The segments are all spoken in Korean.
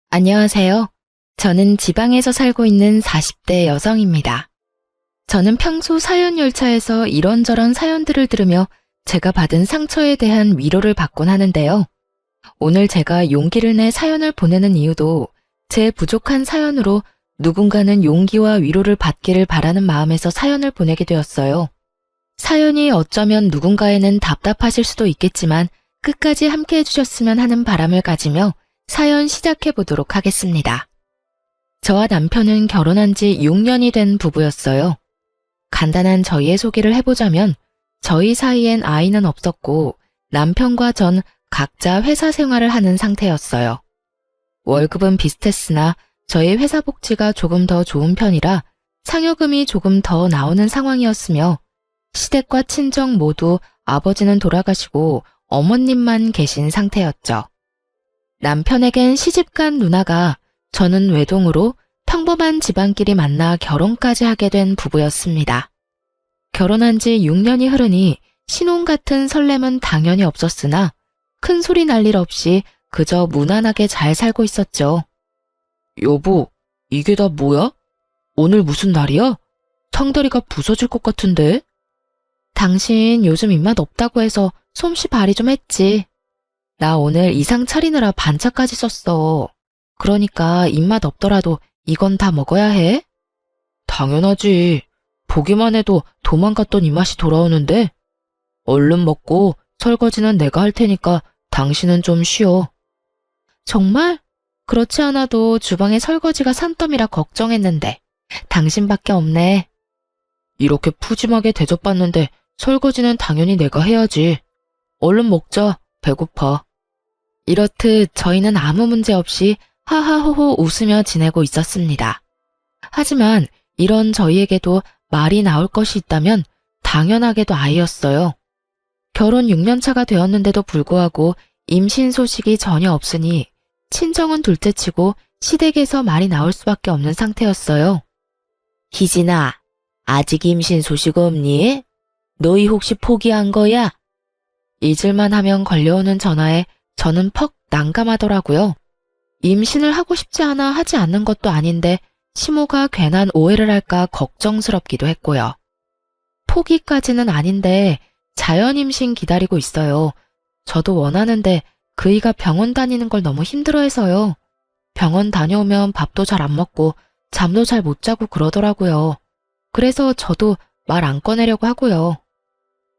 안녕하세요. 저는 지방에서 살고 있는 40대 여성입니다. 저는 평소 사연 열차에서 이런저런 사연들을 들으며 제가 받은 상처에 대한 위로를 받곤 하는데요. 오늘 제가 용기를 내 사연을 보내는 이유도 제 부족한 사연으로 누군가는 용기와 위로를 받기를 바라는 마음에서 사연을 보내게 되었어요. 사연이 어쩌면 누군가에는 답답하실 수도 있겠지만 끝까지 함께 해주셨으면 하는 바람을 가지며 사연 시작해 보도록 하겠습니다. 저와 남편은 결혼한 지 6년이 된 부부였어요. 간단한 저희의 소개를 해보자면 저희 사이엔 아이는 없었고 남편과 전 각자 회사 생활을 하는 상태였어요. 월급은 비슷했으나 저희 회사 복지가 조금 더 좋은 편이라 상여금이 조금 더 나오는 상황이었으며 시댁과 친정 모두 아버지는 돌아가시고 어머님만 계신 상태였죠. 남편에겐 시집간 누나가 저는 외동으로 평범한 집안끼리 만나 결혼까지 하게 된 부부였습니다. 결혼한 지 6년이 흐르니 신혼 같은 설렘은 당연히 없었으나 큰 소리 날 일 없이 그저 무난하게 잘 살고 있었죠. 여보, 이게 다 뭐야? 오늘 무슨 날이야? 상다리가 부서질 것 같은데? 당신 요즘 입맛 없다고 해서 솜씨 발휘 좀 했지. 나 오늘 이상 차리느라 반차까지 썼어. 그러니까 입맛 없더라도 이건 다 먹어야 해? 당연하지. 보기만 해도 도망갔던 입맛이 돌아오는데. 얼른 먹고 설거지는 내가 할 테니까 당신은 좀 쉬어. 정말? 그렇지 않아도 주방에 설거지가 산더미라 걱정했는데 당신밖에 없네. 이렇게 푸짐하게 대접받는데 설거지는 당연히 내가 해야지. 얼른 먹자. 배고파. 이렇듯 저희는 아무 문제 없이 하하호호 웃으며 지내고 있었습니다. 하지만 이런 저희에게도 말이 나올 것이 있다면 당연하게도 아이였어요. 결혼 6년 차가 되었는데도 불구하고 임신 소식이 전혀 없으니 친정은 둘째치고 시댁에서 말이 나올 수밖에 없는 상태였어요. 희진아, 아직 임신 소식 없니? 너희 혹시 포기한 거야? 잊을만 하면 걸려오는 전화에 저는 퍽 난감하더라고요. 임신을 하고 싶지 않아 하지 않는 것도 아닌데 시모가 괜한 오해를 할까 걱정스럽기도 했고요. 포기까지는 아닌데 자연 임신 기다리고 있어요. 저도 원하는데 그이가 병원 다니는 걸 너무 힘들어해서요. 병원 다녀오면 밥도 잘 안 먹고 잠도 잘 못 자고 그러더라고요. 그래서 저도 말 안 꺼내려고 하고요.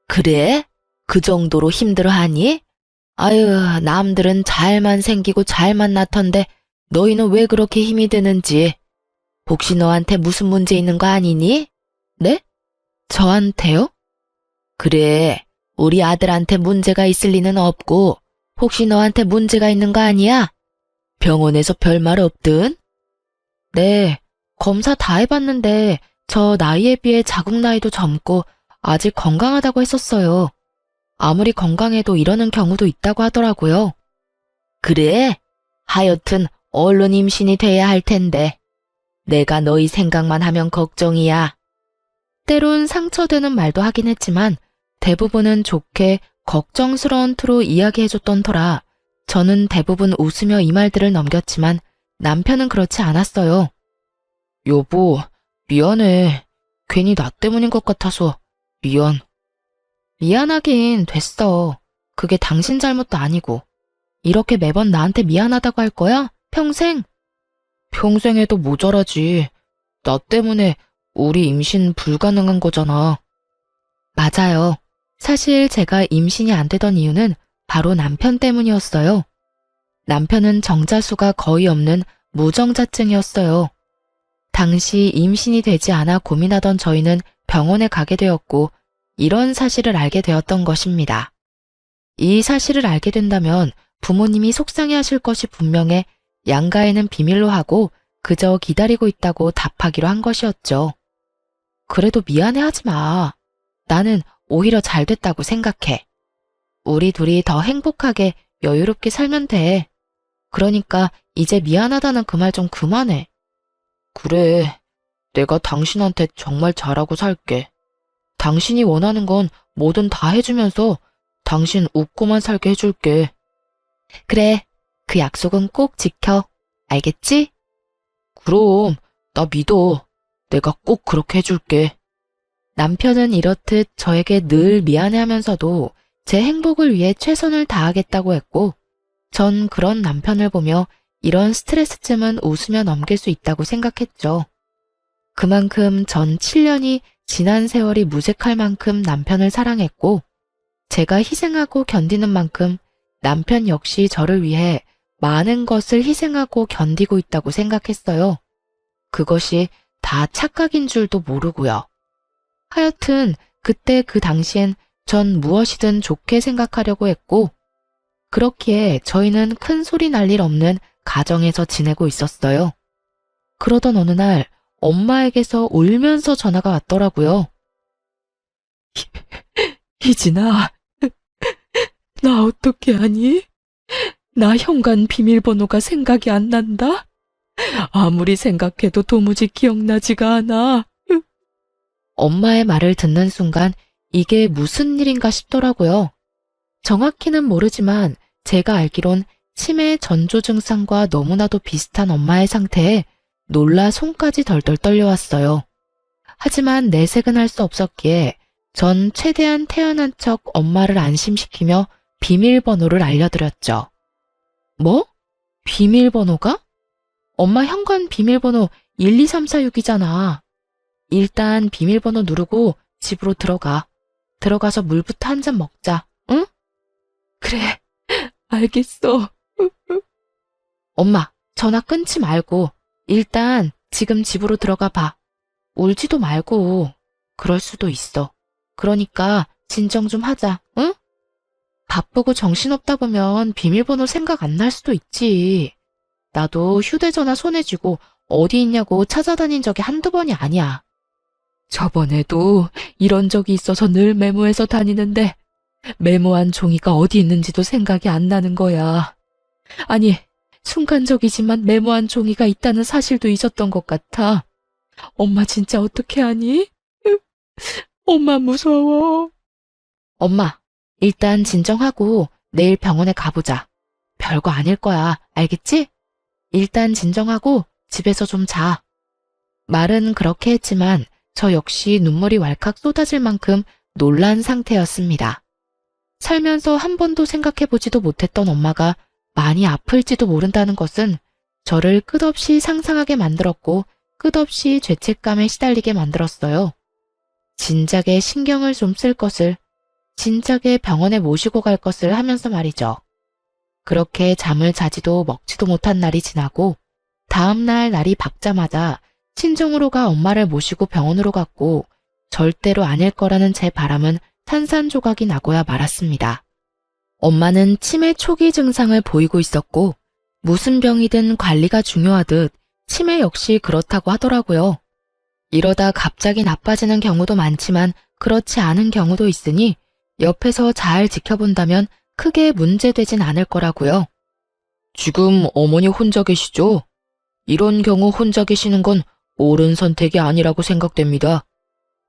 그래? 그 정도로 힘들어하니? 아유, 남들은 잘만 생기고 잘만 낳던데 너희는 왜 그렇게 힘이 드는지. 혹시 너한테 무슨 문제 있는 거 아니니? 네? 저한테요? 그래, 우리 아들한테 문제가 있을 리는 없고 혹시 너한테 문제가 있는 거 아니야? 병원에서 별말 없든? 네, 검사 다 해봤는데 저 나이에 비해 자궁 나이도 젊고 아직 건강하다고 했었어요. 아무리 건강해도 이러는 경우도 있다고 하더라고요. 그래? 하여튼 얼른 임신이 돼야 할 텐데. 내가 너희 생각만 하면 걱정이야. 때론 상처되는 말도 하긴 했지만 대부분은 좋게 걱정스러운 투로 이야기해줬던 터라 저는 대부분 웃으며 이 말들을 넘겼지만 남편은 그렇지 않았어요. 여보, 미안해. 괜히 나 때문인 것 같아서 미안. 미안하긴 됐어. 그게 당신 잘못도 아니고. 이렇게 매번 나한테 미안하다고 할 거야? 평생? 평생 해도 모자라지. 나 때문에 우리 임신 불가능한 거잖아. 맞아요. 사실 제가 임신이 안 되던 이유는 바로 남편 때문이었어요. 남편은 정자수가 거의 없는 무정자증이었어요. 당시 임신이 되지 않아 고민하던 저희는 병원에 가게 되었고 이런 사실을 알게 되었던 것입니다. 이 사실을 알게 된다면 부모님이 속상해하실 것이 분명해 양가에는 비밀로 하고 그저 기다리고 있다고 답하기로 한 것이었죠. 그래도 미안해하지 마. 나는 오히려 잘 됐다고 생각해. 우리 둘이 더 행복하게 여유롭게 살면 돼. 그러니까 이제 미안하다는 그 말 좀 그만해. 그래, 내가 당신한테 정말 잘하고 살게. 당신이 원하는 건 뭐든 다 해주면서 당신 웃고만 살게 해줄게. 그래, 그 약속은 꼭 지켜. 알겠지? 그럼, 나 믿어. 내가 꼭 그렇게 해줄게. 남편은 이렇듯 저에게 늘 미안해하면서도 제 행복을 위해 최선을 다하겠다고 했고, 전 그런 남편을 보며 이런 스트레스쯤은 웃으며 넘길 수 있다고 생각했죠. 그만큼 전 7년이 지난 세월이 무색할 만큼 남편을 사랑했고, 제가 희생하고 견디는 만큼 남편 역시 저를 위해 많은 것을 희생하고 견디고 있다고 생각했어요. 그것이 다 착각인 줄도 모르고요. 하여튼 그때 그 당시엔 전 무엇이든 좋게 생각하려고 했고, 그렇기에 저희는 큰 소리 날 일 없는 가정에서 지내고 있었어요. 그러던 어느 날 엄마에게서 울면서 전화가 왔더라고요. 희진아, 나 어떻게 하니? 나 현관 비밀번호가 생각이 안 난다? 아무리 생각해도 도무지 기억나지가 않아. 엄마의 말을 듣는 순간 이게 무슨 일인가 싶더라고요. 정확히는 모르지만 제가 알기론 치매 전조 증상과 너무나도 비슷한 엄마의 상태에 놀라 손까지 덜덜 떨려왔어요. 하지만 내색은 할 수 없었기에 전 최대한 태연한 척 엄마를 안심시키며 비밀번호를 알려드렸죠. 뭐? 비밀번호가? 엄마 현관 비밀번호 12346이잖아. 일단 비밀번호 누르고 집으로 들어가. 들어가서 물부터 한 잔 먹자, 응? 그래, 알겠어. 엄마, 전화 끊지 말고 일단 지금 집으로 들어가 봐. 울지도 말고. 그럴 수도 있어. 그러니까 진정 좀 하자, 응? 바쁘고 정신없다 보면 비밀번호 생각 안 날 수도 있지. 나도 휴대전화 손에 쥐고 어디 있냐고 찾아다닌 적이 한두 번이 아니야. 저번에도 이런 적이 있어서 늘 메모해서 다니는데 메모한 종이가 어디 있는지도 생각이 안 나는 거야. 아니, 순간적이지만 메모한 종이가 있다는 사실도 잊었던 것 같아. 엄마 진짜 어떻게 하니? 엄마 무서워. 엄마, 일단 진정하고 내일 병원에 가보자. 별거 아닐 거야, 알겠지? 일단 진정하고 집에서 좀 자. 말은 그렇게 했지만 저 역시 눈물이 왈칵 쏟아질 만큼 놀란 상태였습니다. 살면서 한 번도 생각해보지도 못했던 엄마가 많이 아플지도 모른다는 것은 저를 끝없이 상상하게 만들었고 끝없이 죄책감에 시달리게 만들었어요. 진작에 신경을 좀 쓸 것을, 진작에 병원에 모시고 갈 것을 하면서 말이죠. 그렇게 잠을 자지도 먹지도 못한 날이 지나고 다음날 날이 밝자마자 친정으로 가 엄마를 모시고 병원으로 갔고 절대로 아닐 거라는 제 바람은 산산조각이 나고야 말았습니다. 엄마는 치매 초기 증상을 보이고 있었고 무슨 병이든 관리가 중요하듯 치매 역시 그렇다고 하더라고요. 이러다 갑자기 나빠지는 경우도 많지만 그렇지 않은 경우도 있으니 옆에서 잘 지켜본다면 크게 문제되진 않을 거라고요. 지금 어머니 혼자 계시죠? 이런 경우 혼자 계시는 건 옳은 선택이 아니라고 생각됩니다.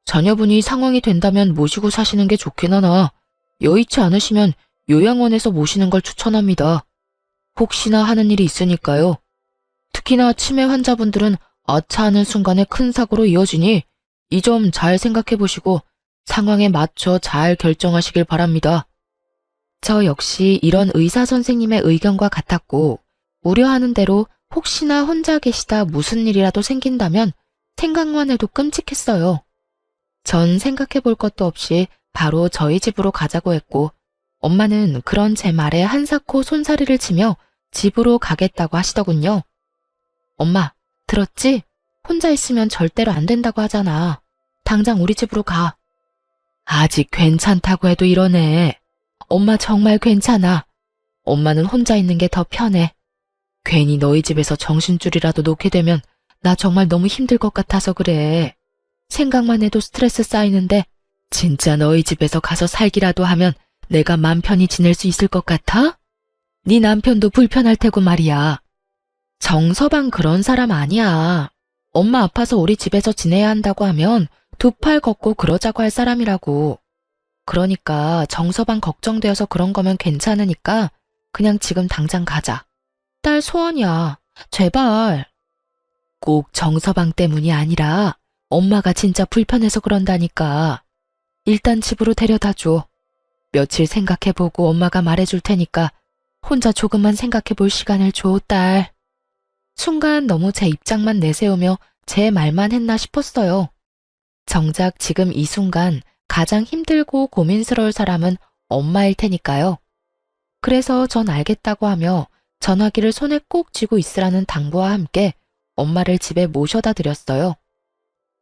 자녀분이 상황이 된다면 모시고 사시는 게 좋긴 하나 여의치 않으시면 요양원에서 모시는 걸 추천합니다. 혹시나 하는 일이 있으니까요. 특히나 치매 환자분들은 아차 하는 순간에 큰 사고로 이어지니 이 점 잘 생각해 보시고 상황에 맞춰 잘 결정하시길 바랍니다. 저 역시 이런 의사 선생님의 의견과 같았고 우려하는 대로 혹시나 혼자 계시다 무슨 일이라도 생긴다면 생각만 해도 끔찍했어요. 전 생각해 볼 것도 없이 바로 저희 집으로 가자고 했고 엄마는 그런 제 말에 한사코 손사래를 치며 집으로 가겠다고 하시더군요. 엄마, 들었지? 혼자 있으면 절대로 안 된다고 하잖아. 당장 우리 집으로 가. 아직 괜찮다고 해도 이러네. 엄마 정말 괜찮아. 엄마는 혼자 있는 게 더 편해. 괜히 너희 집에서 정신줄이라도 놓게 되면 나 정말 너무 힘들 것 같아서 그래. 생각만 해도 스트레스 쌓이는데 진짜 너희 집에서 가서 살기라도 하면 내가 맘 편히 지낼 수 있을 것 같아? 네 남편도 불편할 테고 말이야. 정서방 그런 사람 아니야. 엄마 아파서 우리 집에서 지내야 한다고 하면 두 팔 걷고 그러자고 할 사람이라고. 그러니까 정서방 걱정되어서 그런 거면 괜찮으니까 그냥 지금 당장 가자. 딸 소원이야. 제발. 꼭 정서방 때문이 아니라 엄마가 진짜 불편해서 그런다니까. 일단 집으로 데려다 줘. 며칠 생각해보고 엄마가 말해줄 테니까 혼자 조금만 생각해볼 시간을 줘, 딸. 순간 너무 제 입장만 내세우며 제 말만 했나 싶었어요. 정작 지금 이 순간 가장 힘들고 고민스러울 사람은 엄마일 테니까요. 그래서 전 알겠다고 하며 전화기를 손에 꼭 쥐고 있으라는 당부와 함께 엄마를 집에 모셔다 드렸어요.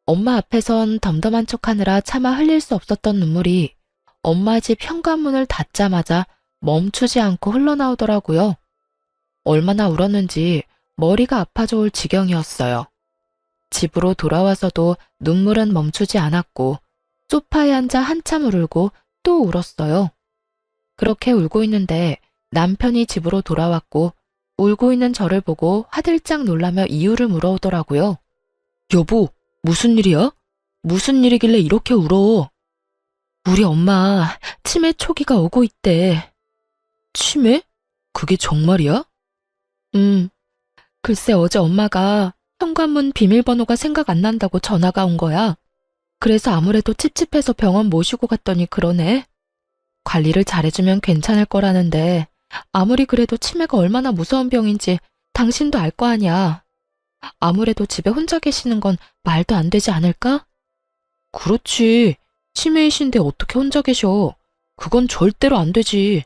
엄마 앞에선 덤덤한 척하느라 차마 흘릴 수 없었던 눈물이 엄마 집 현관문을 닫자마자 멈추지 않고 흘러나오더라고요. 얼마나 울었는지 머리가 아파져 올 지경이었어요. 집으로 돌아와서도 눈물은 멈추지 않았고 소파에 앉아 한참을 울고 또 울었어요. 그렇게 울고 있는데 남편이 집으로 돌아왔고 울고 있는 저를 보고 화들짝 놀라며 이유를 물어오더라고요. 여보, 무슨 일이야? 무슨 일이길래 이렇게 울어? 우리 엄마 치매 초기가 오고 있대. 치매? 그게 정말이야? 글쎄 어제 엄마가 현관문 비밀번호가 생각 안 난다고 전화가 온 거야. 그래서 아무래도 찝찝해서 병원 모시고 갔더니 그러네. 관리를 잘해주면 괜찮을 거라는데 아무리 그래도 치매가 얼마나 무서운 병인지 당신도 알 거 아니야. 아무래도 집에 혼자 계시는 건 말도 안 되지 않을까? 그렇지. 치매이신데 어떻게 혼자 계셔. 그건 절대로 안 되지.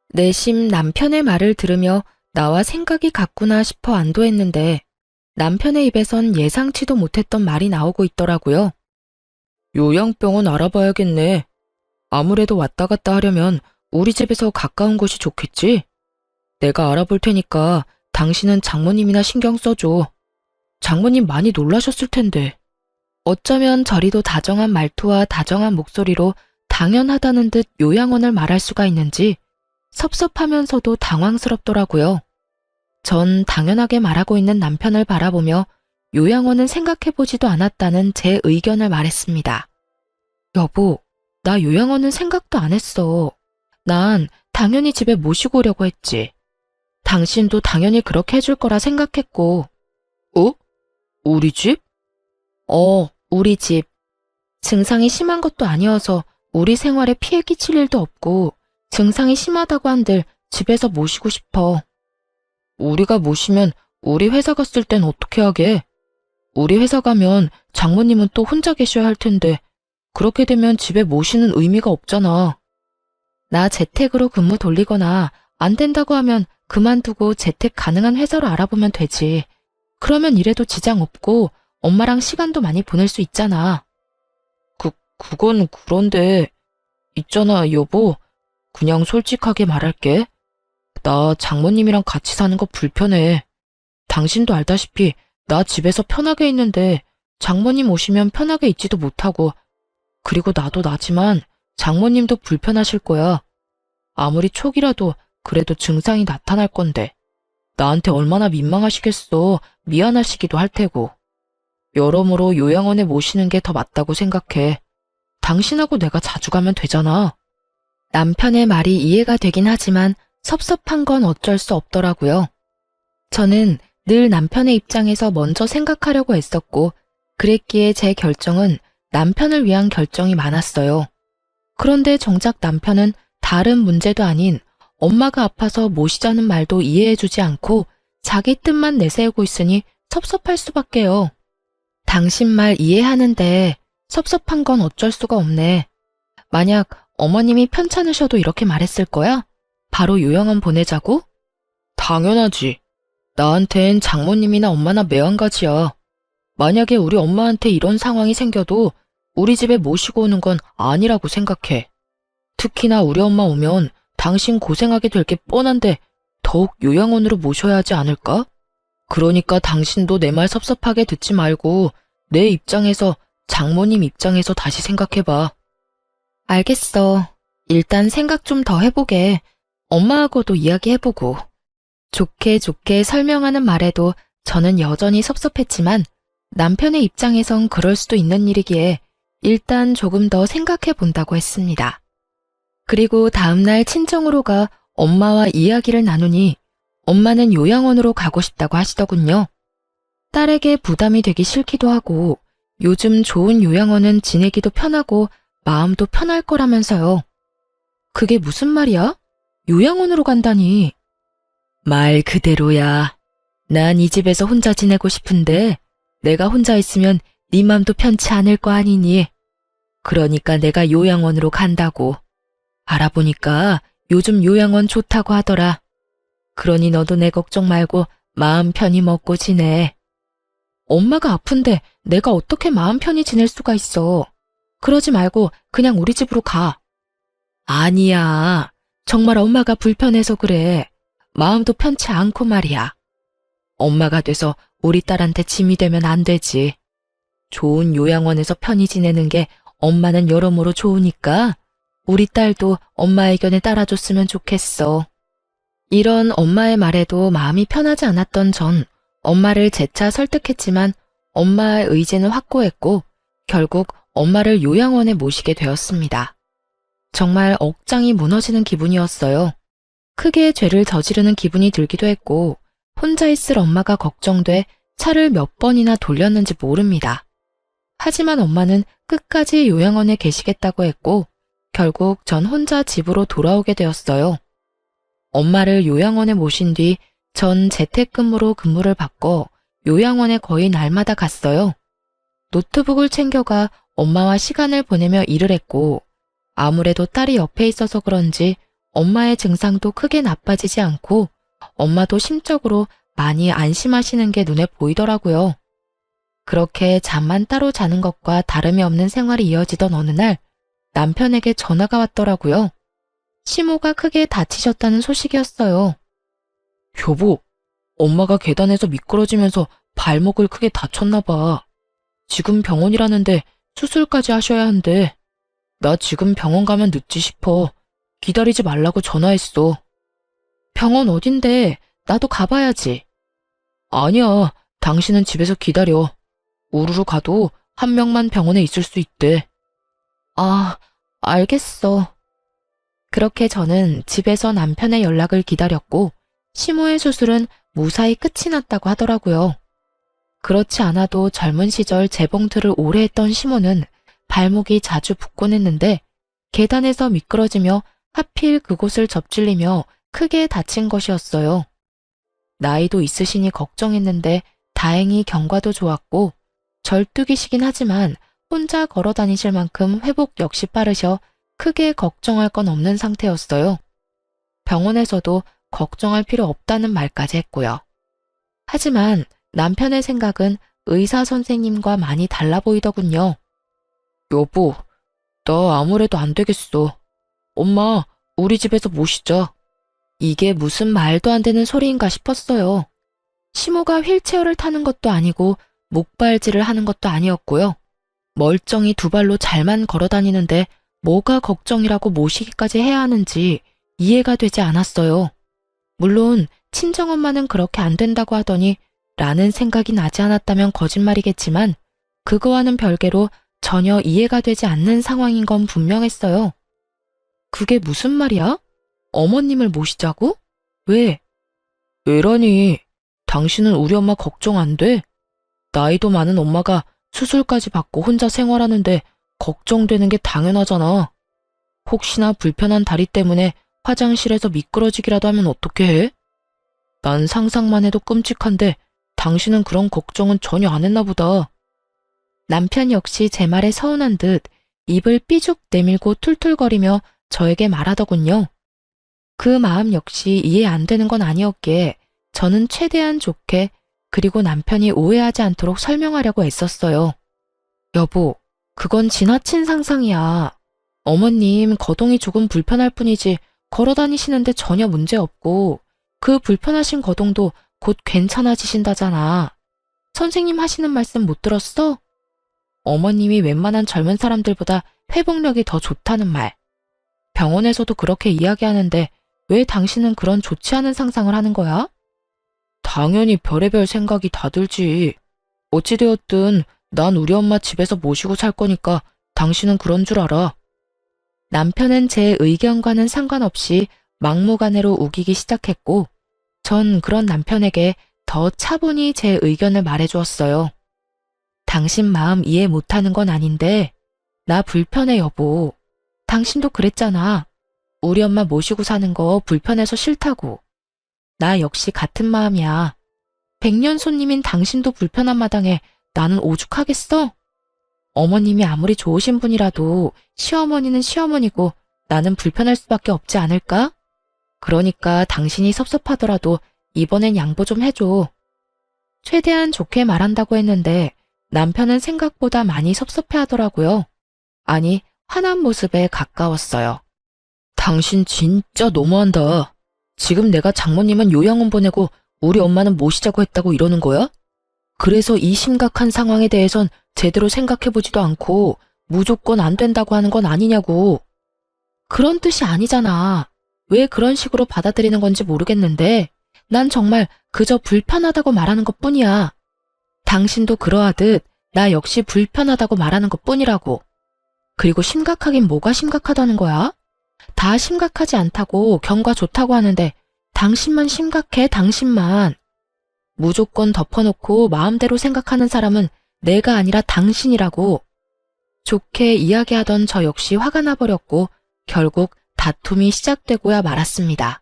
내심 남편의 말을 들으며 나와 생각이 같구나 싶어 안도했는데 남편의 입에선 예상치도 못했던 말이 나오고 있더라고요. 요양병원 알아봐야겠네. 아무래도 왔다 갔다 하려면 우리 집에서 가까운 곳이 좋겠지? 내가 알아볼 테니까 당신은 장모님이나 신경 써줘. 장모님 많이 놀라셨을 텐데. 어쩌면 저리도 다정한 말투와 다정한 목소리로 당연하다는 듯 요양원을 말할 수가 있는지 섭섭하면서도 당황스럽더라고요. 전 당연하게 말하고 있는 남편을 바라보며 요양원은 생각해보지도 않았다는 제 의견을 말했습니다. 여보, 나 요양원은 생각도 안 했어. 난 당연히 집에 모시고 오려고 했지. 당신도 당연히 그렇게 해줄 거라 생각했고. 어? 우리 집? 우리 집. 증상이 심한 것도 아니어서 우리 생활에 피해 끼칠 일도 없고 증상이 심하다고 한들 집에서 모시고 싶어. 우리가 모시면 우리 회사 갔을 땐 어떻게 하게? 우리 회사 가면 장모님은 또 혼자 계셔야 할 텐데 그렇게 되면 집에 모시는 의미가 없잖아. 나 재택으로 근무 돌리거나 안 된다고 하면 그만두고 재택 가능한 회사로 알아보면 되지. 그러면 일해도 지장 없고 엄마랑 시간도 많이 보낼 수 있잖아. 그건 그런데 있잖아 여보. 그냥 솔직하게 말할게. 나 장모님이랑 같이 사는 거 불편해. 당신도 알다시피 나 집에서 편하게 있는데 장모님 오시면 편하게 있지도 못하고 그리고 나도 나지만 장모님도 불편하실 거야. 아무리 초기라도 그래도 증상이 나타날 건데 나한테 얼마나 민망하시겠어. 미안하시기도 할 테고. 여러모로 요양원에 모시는 게 더 맞다고 생각해. 당신하고 내가 자주 가면 되잖아. 남편의 말이 이해가 되긴 하지만 섭섭한 건 어쩔 수 없더라고요. 저는 늘 남편의 입장에서 먼저 생각하려고 했었고 그랬기에 제 결정은 남편을 위한 결정이 많았어요. 그런데 정작 남편은 다른 문제도 아닌 엄마가 아파서 모시자는 말도 이해해주지 않고 자기 뜻만 내세우고 있으니 섭섭할 수밖에요. 당신 말 이해하는데 섭섭한 건 어쩔 수가 없네. 만약 어머님이 편찮으셔도 이렇게 말했을 거야? 바로 요양원 보내자고? 당연하지. 나한텐 장모님이나 엄마나 매한가지야. 만약에 우리 엄마한테 이런 상황이 생겨도 우리 집에 모시고 오는 건 아니라고 생각해. 특히나 우리 엄마 오면 당신 고생하게 될 게 뻔한데 더욱 요양원으로 모셔야 하지 않을까? 그러니까 당신도 내 말 섭섭하게 듣지 말고 내 입장에서 장모님 입장에서 다시 생각해봐. 알겠어. 일단 생각 좀 더 해보게. 엄마하고도 이야기해보고. 좋게 좋게 설명하는 말에도 저는 여전히 섭섭했지만 남편의 입장에선 그럴 수도 있는 일이기에 일단 조금 더 생각해 본다고 했습니다. 그리고 다음날 친정으로 가 엄마와 이야기를 나누니 엄마는 요양원으로 가고 싶다고 하시더군요. 딸에게 부담이 되기 싫기도 하고 요즘 좋은 요양원은 지내기도 편하고 마음도 편할 거라면서요. 그게 무슨 말이야? 요양원으로 간다니. 말 그대로야. 난 이 집에서 혼자 지내고 싶은데 내가 혼자 있으면 네 맘도 편치 않을 거 아니니. 그러니까 내가 요양원으로 간다고. 알아보니까 요즘 요양원 좋다고 하더라. 그러니 너도 내 걱정 말고 마음 편히 먹고 지내. 엄마가 아픈데 내가 어떻게 마음 편히 지낼 수가 있어. 그러지 말고 그냥 우리 집으로 가. 아니야. 정말 엄마가 불편해서 그래. 마음도 편치 않고 말이야. 엄마가 돼서 우리 딸한테 짐이 되면 안 되지. 좋은 요양원에서 편히 지내는 게 엄마는 여러모로 좋으니까 우리 딸도 엄마 의견에 따라줬으면 좋겠어. 이런 엄마의 말에도 마음이 편하지 않았던 전 엄마를 재차 설득했지만 엄마의 의지는 확고했고 결국 엄마를 요양원에 모시게 되었습니다. 정말 억장이 무너지는 기분이었어요. 크게 죄를 저지르는 기분이 들기도 했고 혼자 있을 엄마가 걱정돼 차를 몇 번이나 돌렸는지 모릅니다. 하지만 엄마는 끝까지 요양원에 계시겠다고 했고 결국 전 혼자 집으로 돌아오게 되었어요. 엄마를 요양원에 모신 뒤 전 재택근무로 근무를 바꿔 요양원에 거의 날마다 갔어요. 노트북을 챙겨가 엄마와 시간을 보내며 일을 했고 아무래도 딸이 옆에 있어서 그런지 엄마의 증상도 크게 나빠지지 않고 엄마도 심적으로 많이 안심하시는 게 눈에 보이더라고요. 그렇게 잠만 따로 자는 것과 다름이 없는 생활이 이어지던 어느 날 남편에게 전화가 왔더라고요. 시모가 크게 다치셨다는 소식이었어요. 여보, 엄마가 계단에서 미끄러지면서 발목을 크게 다쳤나 봐. 지금 병원이라는데 수술까지 하셔야 한대. 나 지금 병원 가면 늦지 싶어. 기다리지 말라고 전화했어. 병원 어딘데? 나도 가봐야지. 아니야, 당신은 집에서 기다려. 우르르 가도 한 명만 병원에 있을 수 있대. 아, 알겠어. 그렇게 저는 집에서 남편의 연락을 기다렸고 시모의 수술은 무사히 끝이 났다고 하더라고요. 그렇지 않아도 젊은 시절 재봉틀을 오래 했던 시모는 발목이 자주 붓곤 했는데 계단에서 미끄러지며 하필 그곳을 접질리며 크게 다친 것이었어요. 나이도 있으시니 걱정했는데 다행히 경과도 좋았고 절뚝이시긴 하지만 혼자 걸어 다니실 만큼 회복 역시 빠르셔 크게 걱정할 건 없는 상태였어요. 병원에서도 걱정할 필요 없다는 말까지 했고요. 하지만 남편의 생각은 의사 선생님과 많이 달라 보이더군요. 여보, 나 아무래도 안 되겠어. 엄마, 우리 집에서 모시자. 이게 무슨 말도 안 되는 소리인가 싶었어요. 시모가 휠체어를 타는 것도 아니고 목발질을 하는 것도 아니었고요. 멀쩡히 두 발로 잘만 걸어 다니는데 뭐가 걱정이라고 모시기까지 해야 하는지 이해가 되지 않았어요. 물론 친정엄마는 그렇게 안 된다고 하더니 라는 생각이 나지 않았다면 거짓말이겠지만 그거와는 별개로 전혀 이해가 되지 않는 상황인 건 분명했어요. 그게 무슨 말이야? 어머님을 모시자고? 왜? 왜라니? 당신은 우리 엄마 걱정 안 돼? 나이도 많은 엄마가 수술까지 받고 혼자 생활하는데 걱정되는 게 당연하잖아. 혹시나 불편한 다리 때문에 화장실에서 미끄러지기라도 하면 어떻게 해? 난 상상만 해도 끔찍한데 당신은 그런 걱정은 전혀 안 했나 보다. 남편 역시 제 말에 서운한 듯 입을 삐죽 내밀고 툴툴거리며 저에게 말하더군요. 그 마음 역시 이해 안 되는 건 아니었기에 저는 최대한 좋게 그리고 남편이 오해하지 않도록 설명하려고 애썼어요. 여보, 그건 지나친 상상이야. 어머님 거동이 조금 불편할 뿐이지 걸어 다니시는데 전혀 문제 없고 그 불편하신 거동도 곧 괜찮아지신다잖아. 선생님 하시는 말씀 못 들었어? 어머님이 웬만한 젊은 사람들보다 회복력이 더 좋다는 말. 병원에서도 그렇게 이야기하는데 왜 당신은 그런 좋지 않은 상상을 하는 거야? 당연히 별의별 생각이 다 들지. 어찌되었든 난 우리 엄마 집에서 모시고 살 거니까 당신은 그런 줄 알아. 남편은 제 의견과는 상관없이 막무가내로 우기기 시작했고 전 그런 남편에게 더 차분히 제 의견을 말해주었어요. 당신 마음 이해 못하는 건 아닌데 나 불편해 여보. 당신도 그랬잖아. 우리 엄마 모시고 사는 거 불편해서 싫다고. 나 역시 같은 마음이야. 백년 손님인 당신도 불편한 마당에 나는 오죽하겠어? 어머님이 아무리 좋으신 분이라도 시어머니는 시어머니고 나는 불편할 수밖에 없지 않을까? 그러니까 당신이 섭섭하더라도 이번엔 양보 좀 해줘. 최대한 좋게 말한다고 했는데 남편은 생각보다 많이 섭섭해하더라고요. 아니, 화난 모습에 가까웠어요. 당신 진짜 너무한다. 지금 내가 장모님은 요양원 보내고 우리 엄마는 모시자고 했다고 이러는 거야? 그래서 이 심각한 상황에 대해선 제대로 생각해보지도 않고 무조건 안 된다고 하는 건 아니냐고. 그런 뜻이 아니잖아. 왜 그런 식으로 받아들이는 건지 모르겠는데 난 정말 그저 불편하다고 말하는 것뿐이야. 당신도 그러하듯 나 역시 불편하다고 말하는 것뿐이라고. 그리고 심각하긴 뭐가 심각하다는 거야? 다 심각하지 않다고 경과 좋다고 하는데 당신만 심각해, 당신만. 무조건 덮어놓고 마음대로 생각하는 사람은 내가 아니라 당신이라고. 좋게 이야기하던 저 역시 화가 나버렸고 결국 다툼이 시작되고야 말았습니다.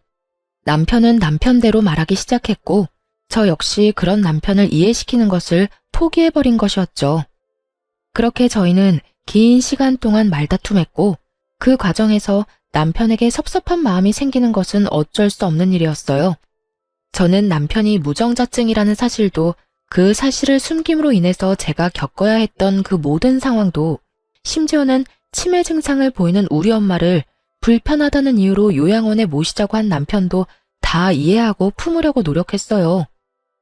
남편은 남편대로 말하기 시작했고 저 역시 그런 남편을 이해시키는 것을 포기해버린 것이었죠. 그렇게 저희는 긴 시간 동안 말다툼했고 그 과정에서 남편에게 섭섭한 마음이 생기는 것은 어쩔 수 없는 일이었어요. 저는 남편이 무정자증이라는 사실도 그 사실을 숨김으로 인해서 제가 겪어야 했던 그 모든 상황도 심지어는 치매 증상을 보이는 우리 엄마를 불편하다는 이유로 요양원에 모시자고 한 남편도 다 이해하고 품으려고 노력했어요.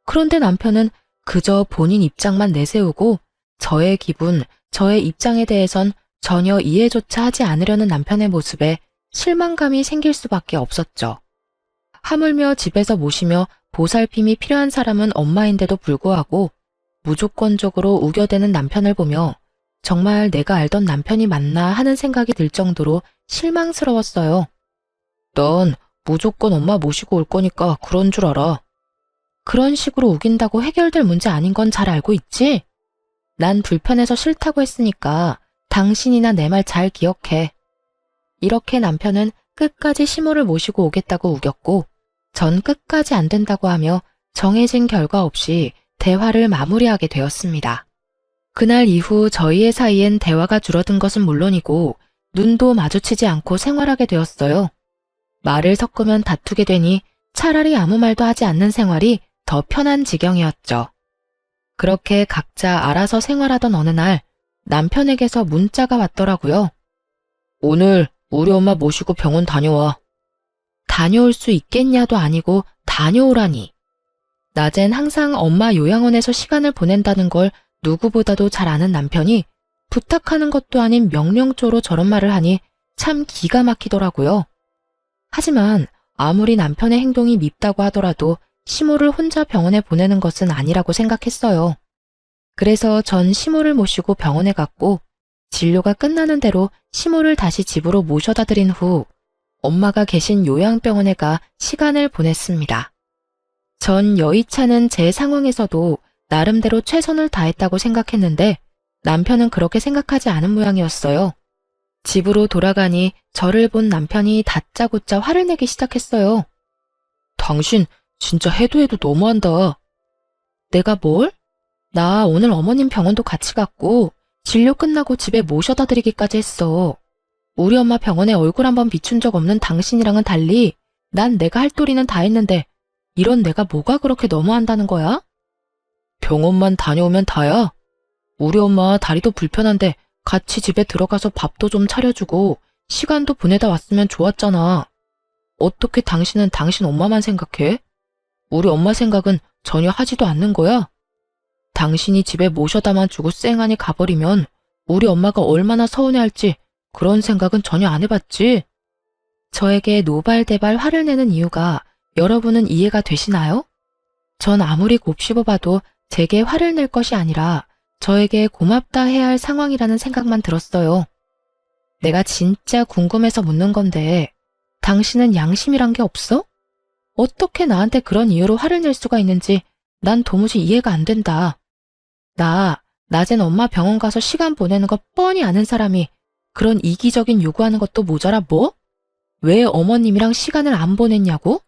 그런데 남편은 그저 본인 입장만 내세우고 저의 기분, 저의 입장에 대해선 전혀 이해조차 하지 않으려는 남편의 모습에 실망감이 생길 수밖에 없었죠. 하물며 집에서 모시며 보살핌이 필요한 사람은 엄마인데도 불구하고 무조건적으로 우겨대는 남편을 보며 정말 내가 알던 남편이 맞나 하는 생각이 들 정도로 실망스러웠어요. 넌 무조건 엄마 모시고 올 거니까 그런 줄 알아. 그런 식으로 우긴다고 해결될 문제 아닌 건 잘 알고 있지? 난 불편해서 싫다고 했으니까 당신이나 내 말 잘 기억해. 이렇게 남편은 끝까지 시모를 모시고 오겠다고 우겼고 전 끝까지 안 된다고 하며 정해진 결과 없이 대화를 마무리하게 되었습니다. 그날 이후 저희의 사이엔 대화가 줄어든 것은 물론이고 눈도 마주치지 않고 생활하게 되었어요. 말을 섞으면 다투게 되니 차라리 아무 말도 하지 않는 생활이 더 편한 지경이었죠. 그렇게 각자 알아서 생활하던 어느 날 남편에게서 문자가 왔더라고요. 오늘 우리 엄마 모시고 병원 다녀와. 다녀올 수 있겠냐도 아니고 다녀오라니. 낮엔 항상 엄마 요양원에서 시간을 보낸다는 걸 누구보다도 잘 아는 남편이 부탁하는 것도 아닌 명령조로 저런 말을 하니 참 기가 막히더라고요. 하지만 아무리 남편의 행동이 밉다고 하더라도 시모를 혼자 병원에 보내는 것은 아니라고 생각했어요. 그래서 전 시모를 모시고 병원에 갔고 진료가 끝나는 대로 시모를 다시 집으로 모셔다 드린 후 엄마가 계신 요양병원에 가 시간을 보냈습니다. 전 여의치않은 제 상황에서도 나름대로 최선을 다했다고 생각했는데 남편은 그렇게 생각하지 않은 모양이었어요. 집으로 돌아가니 저를 본 남편이 다짜고짜 화를 내기 시작했어요. 당신 진짜 해도 너무한다. 내가 뭘? 나 오늘 어머님 병원도 같이 갔고 진료 끝나고 집에 모셔다 드리기까지 했어. 우리 엄마 병원에 얼굴 한번 비춘 적 없는 당신이랑은 달리 난 내가 할 도리는 다 했는데 이런 내가 뭐가 그렇게 너무한다는 거야? 병원만 다녀오면 다야. 우리 엄마 다리도 불편한데 같이 집에 들어가서 밥도 좀 차려주고 시간도 보내다 왔으면 좋았잖아. 어떻게 당신은 당신 엄마만 생각해? 우리 엄마 생각은 전혀 하지도 않는 거야? 당신이 집에 모셔다만 주고 쌩하니 가버리면 우리 엄마가 얼마나 서운해할지 그런 생각은 전혀 안 해봤지? 저에게 노발대발 화를 내는 이유가 여러분은 이해가 되시나요? 전 아무리 곱씹어봐도 제게 화를 낼 것이 아니라 저에게 고맙다 해야 할 상황이라는 생각만 들었어요. 내가 진짜 궁금해서 묻는 건데 당신은 양심이란 게 없어? 어떻게 나한테 그런 이유로 화를 낼 수가 있는지 난 도무지 이해가 안 된다. 낮엔 엄마 병원 가서 시간 보내는 거 뻔히 아는 사람이 그런 이기적인 요구하는 것도 모자라 뭐? 왜 어머님이랑 시간을 안 보냈냐고?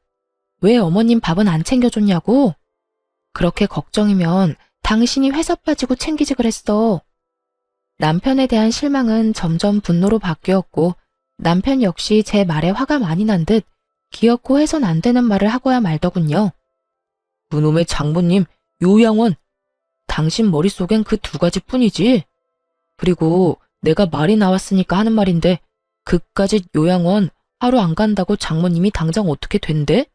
왜 어머님 밥은 안 챙겨줬냐고? 그렇게 걱정이면 당신이 회사 빠지고 챙기지 그랬어. 남편에 대한 실망은 점점 분노로 바뀌었고 남편 역시 제 말에 화가 많이 난 듯 기어코 해선 안 되는 말을 하고야 말더군요. 그놈의 장모님, 요양원. 당신 머릿속엔 그 두 가지뿐이지. 그리고 내가 말이 나왔으니까 하는 말인데 그까짓 요양원 하루 안 간다고 장모님이 당장 어떻게 된대?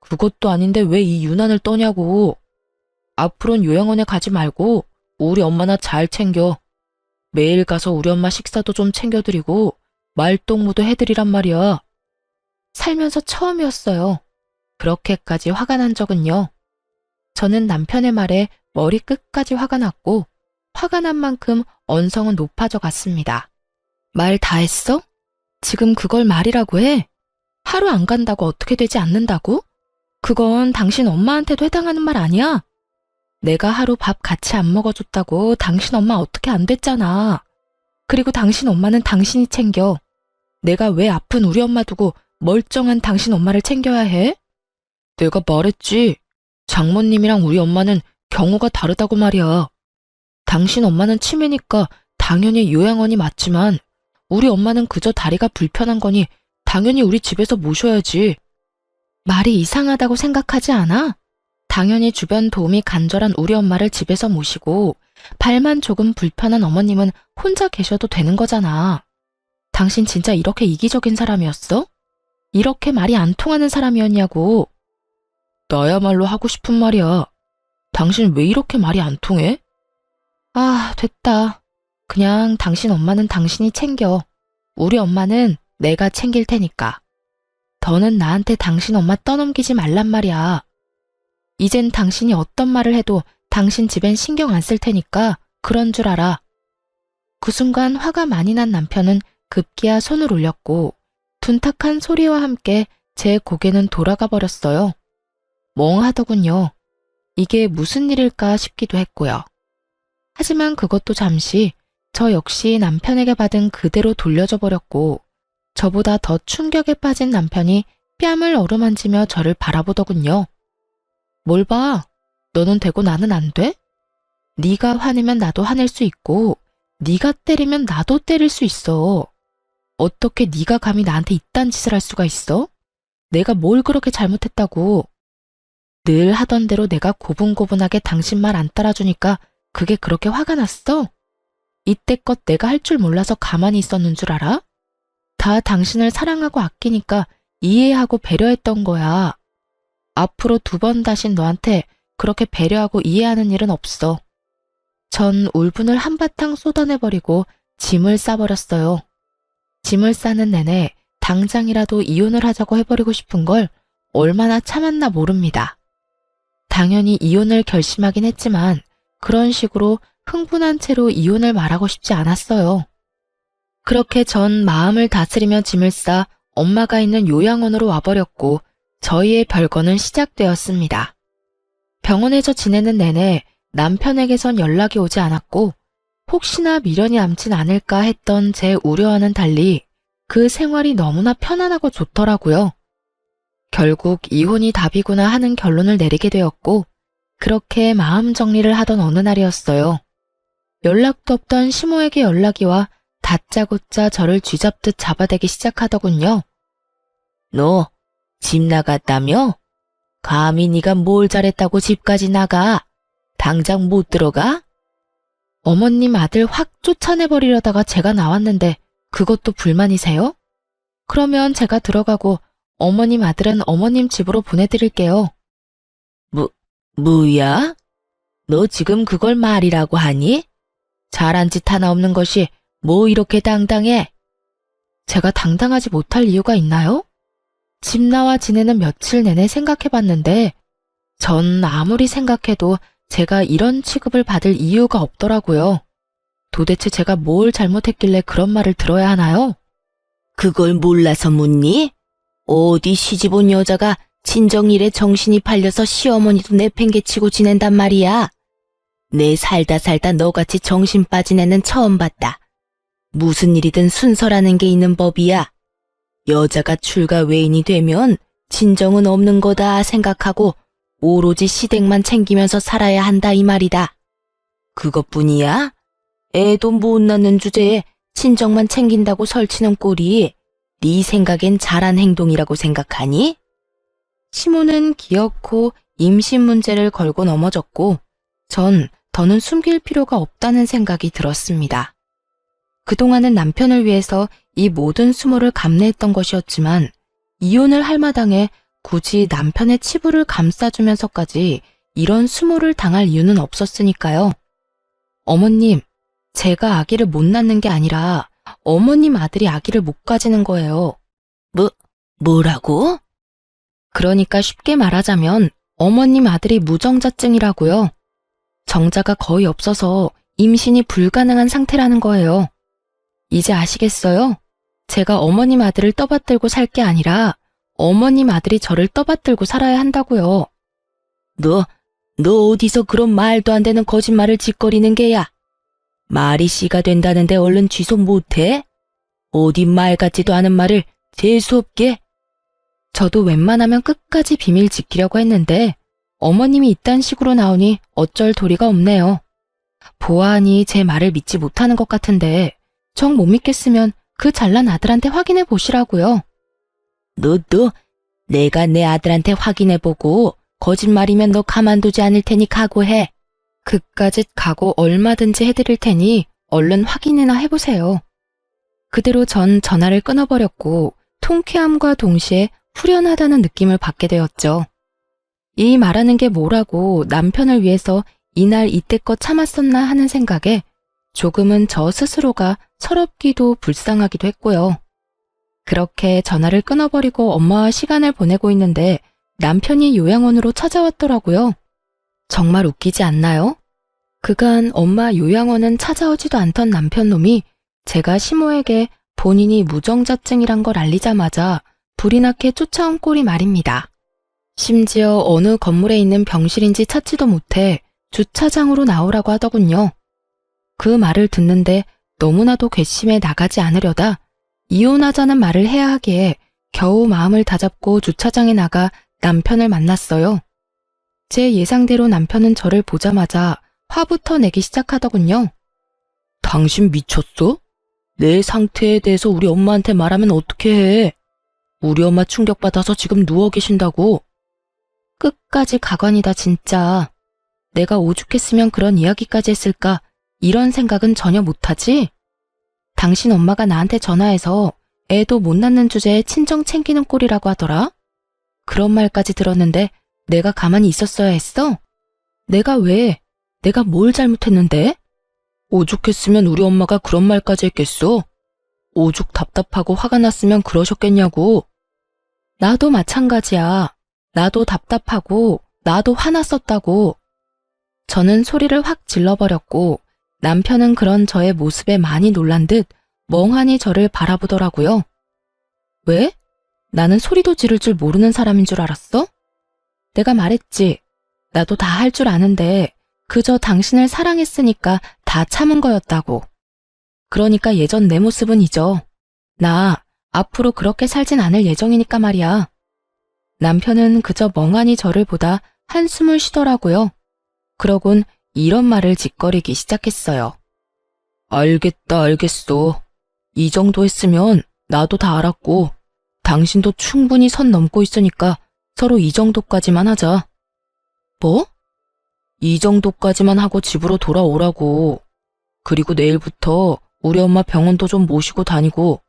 그것도 아닌데 왜 이 유난을 떠냐고. 앞으로는 요양원에 가지 말고 우리 엄마나 잘 챙겨. 매일 가서 우리 엄마 식사도 좀 챙겨드리고 말동무도 해드리란 말이야. 살면서 처음이었어요. 그렇게까지 화가 난 적은요. 저는 남편의 말에 머리 끝까지 화가 났고 화가 난 만큼 언성은 높아져 갔습니다. 말 다 했어? 지금 그걸 말이라고 해? 하루 안 간다고 어떻게 되지 않는다고? 그건 당신 엄마한테도 해당하는 말 아니야? 내가 하루 밥 같이 안 먹어줬다고 당신 엄마 어떻게 안 됐잖아. 그리고 당신 엄마는 당신이 챙겨. 내가 왜 아픈 우리 엄마 두고 멀쩡한 당신 엄마를 챙겨야 해? 내가 말했지. 장모님이랑 우리 엄마는 경우가 다르다고 말이야. 당신 엄마는 치매니까 당연히 요양원이 맞지만 우리 엄마는 그저 다리가 불편한 거니 당연히 우리 집에서 모셔야지. 말이 이상하다고 생각하지 않아? 당연히 주변 도움이 간절한 우리 엄마를 집에서 모시고 발만 조금 불편한 어머님은 혼자 계셔도 되는 거잖아. 당신 진짜 이렇게 이기적인 사람이었어? 이렇게 말이 안 통하는 사람이었냐고. 나야말로 하고 싶은 말이야. 당신 왜 이렇게 말이 안 통해? 아, 됐다. 그냥 당신 엄마는 당신이 챙겨. 우리 엄마는 내가 챙길 테니까. 더는 나한테 당신 엄마 떠넘기지 말란 말이야. 이젠 당신이 어떤 말을 해도 당신 집엔 신경 안 쓸 테니까 그런 줄 알아. 그 순간 화가 많이 난 남편은 급기야 손을 올렸고 둔탁한 소리와 함께 제 고개는 돌아가 버렸어요. 멍하더군요. 이게 무슨 일일까 싶기도 했고요. 하지만 그것도 잠시 저 역시 남편에게 받은 그대로 돌려줘 버렸고 저보다 더 충격에 빠진 남편이 뺨을 어루만지며 저를 바라보더군요. 뭘 봐? 너는 되고 나는 안 돼? 네가 화내면 나도 화낼 수 있고 네가 때리면 나도 때릴 수 있어. 어떻게 네가 감히 나한테 이딴 짓을 할 수가 있어? 내가 뭘 그렇게 잘못했다고. 늘 하던 대로 내가 고분고분하게 당신 말 안 따라주니까 그게 그렇게 화가 났어? 이때껏 내가 할 줄 몰라서 가만히 있었는 줄 알아? 다 당신을 사랑하고 아끼니까 이해하고 배려했던 거야. 앞으로 2번 다신 너한테 그렇게 배려하고 이해하는 일은 없어. 전 울분을 한바탕 쏟아내버리고 짐을 싸버렸어요. 짐을 싸는 내내 당장이라도 이혼을 하자고 해버리고 싶은 걸 얼마나 참았나 모릅니다. 당연히 이혼을 결심하긴 했지만 그런 식으로 흥분한 채로 이혼을 말하고 싶지 않았어요. 그렇게 전 마음을 다스리며 짐을 싸 엄마가 있는 요양원으로 와버렸고 저희의 별거는 시작되었습니다. 병원에서 지내는 내내 남편에게선 연락이 오지 않았고 혹시나 미련이 남진 않을까 했던 제 우려와는 달리 그 생활이 너무나 편안하고 좋더라고요. 결국 이혼이 답이구나 하는 결론을 내리게 되었고 그렇게 마음 정리를 하던 어느 날이었어요. 연락도 없던 시모에게 연락이 와 다짜고짜 저를 쥐잡듯 잡아대기 시작하더군요. 너 집 나갔다며? 감히 네가 뭘 잘했다고 집까지 나가? 당장 못 들어가? 어머님 아들 확 쫓아내버리려다가 제가 나왔는데 그것도 불만이세요? 그러면 제가 들어가고 어머님 아들은 어머님 집으로 보내드릴게요. 뭐야? 너 지금 그걸 말이라고 하니? 잘한 짓 하나 없는 것이 뭐 이렇게 당당해? 제가 당당하지 못할 이유가 있나요? 집 나와 지내는 며칠 내내 생각해봤는데 전 아무리 생각해도 제가 이런 취급을 받을 이유가 없더라고요. 도대체 제가 뭘 잘못했길래 그런 말을 들어야 하나요? 그걸 몰라서 묻니? 어디 시집 온 여자가 친정일에 정신이 팔려서 시어머니도 내팽개치고 지낸단 말이야. 내 살다 너같이 정신 빠진 애는 처음 봤다. 무슨 일이든 순서라는 게 있는 법이야. 여자가 출가 외인이 되면 진정은 없는 거다 생각하고 오로지 시댁만 챙기면서 살아야 한다 이 말이다. 그것뿐이야? 애도 못 낳는 주제에 친정만 챙긴다고 설치는 꼴이 네 생각엔 잘한 행동이라고 생각하니? 시모는 기어코 임신 문제를 걸고 넘어졌고 전 더는 숨길 필요가 없다는 생각이 들었습니다. 그동안은 남편을 위해서 이 모든 수모를 감내했던 것이었지만 이혼을 할 마당에 굳이 남편의 치부를 감싸주면서까지 이런 수모를 당할 이유는 없었으니까요. 어머님, 제가 아기를 못 낳는 게 아니라 어머님 아들이 아기를 못 가지는 거예요. 뭐라고? 그러니까 쉽게 말하자면 어머님 아들이 무정자증이라고요. 정자가 거의 없어서 임신이 불가능한 상태라는 거예요. 이제 아시겠어요? 제가 어머님 아들을 떠받들고 살 게 아니라 어머님 아들이 저를 떠받들고 살아야 한다고요. 너 어디서 그런 말도 안 되는 거짓말을 짓거리는 게야? 말이 씨가 된다는데 얼른 취소 못해? 어디 말 같지도 않은 말을 재수없게? 저도 웬만하면 끝까지 비밀 지키려고 했는데 어머님이 이딴 식으로 나오니 어쩔 도리가 없네요. 보아하니 제 말을 믿지 못하는 것 같은데 정 못 믿겠으면 그 잘난 아들한테 확인해 보시라고요. 너 내가 내 아들한테 확인해보고 거짓말이면 너 가만두지 않을 테니 각오해. 그까짓 각오 얼마든지 해드릴 테니 얼른 확인이나 해보세요. 그대로 전 전화를 끊어버렸고 통쾌함과 동시에 후련하다는 느낌을 받게 되었죠. 이 말하는 게 뭐라고 남편을 위해서 이날 이때껏 참았었나 하는 생각에 조금은 저 스스로가 서럽기도 불쌍하기도 했고요. 그렇게 전화를 끊어버리고 엄마와 시간을 보내고 있는데 남편이 요양원으로 찾아왔더라고요. 정말 웃기지 않나요? 그간 엄마 요양원은 찾아오지도 않던 남편놈이 제가 시모에게 본인이 무정자증이란 걸 알리자마자 불이 나게 쫓아온 꼴이 말입니다. 심지어 어느 건물에 있는 병실인지 찾지도 못해 주차장으로 나오라고 하더군요. 그 말을 듣는데 너무나도 괘씸해 나가지 않으려다 이혼하자는 말을 해야 하기에 겨우 마음을 다잡고 주차장에 나가 남편을 만났어요. 제 예상대로 남편은 저를 보자마자 화부터 내기 시작하더군요. 당신 미쳤어? 내 상태에 대해서 우리 엄마한테 말하면 어떻게 해? 우리 엄마 충격받아서 지금 누워 계신다고. 끝까지 가관이다 진짜. 내가 오죽했으면 그런 이야기까지 했을까 이런 생각은 전혀 못하지? 당신 엄마가 나한테 전화해서 애도 못 낳는 주제에 친정 챙기는 꼴이라고 하더라? 그런 말까지 들었는데 내가 가만히 있었어야 했어? 내가 왜? 내가 뭘 잘못했는데? 오죽했으면 우리 엄마가 그런 말까지 했겠어? 오죽 답답하고 화가 났으면 그러셨겠냐고. 나도 마찬가지야. 나도 답답하고 나도 화났었다고. 저는 소리를 확 질러버렸고 남편은 그런 저의 모습에 많이 놀란 듯 멍하니 저를 바라보더라고요. 왜? 나는 소리도 지를 줄 모르는 사람인 줄 알았어? 내가 말했지. 나도 다 할 줄 아는데 그저 당신을 사랑했으니까 다 참은 거였다고. 그러니까 예전 내 모습은 잊어. 나 앞으로 그렇게 살진 않을 예정이니까 말이야. 남편은 그저 멍하니 저를 보다 한숨을 쉬더라고요. 그러곤 이런 말을 짓거리기 시작했어요. 알겠어. 이 정도 했으면 나도 다 알았고 당신도 충분히 선 넘고 있으니까 서로 이 정도까지만 하자. 뭐? 이 정도까지만 하고 집으로 돌아오라고. 그리고 내일부터 우리 엄마 병원도 좀 모시고 다니고.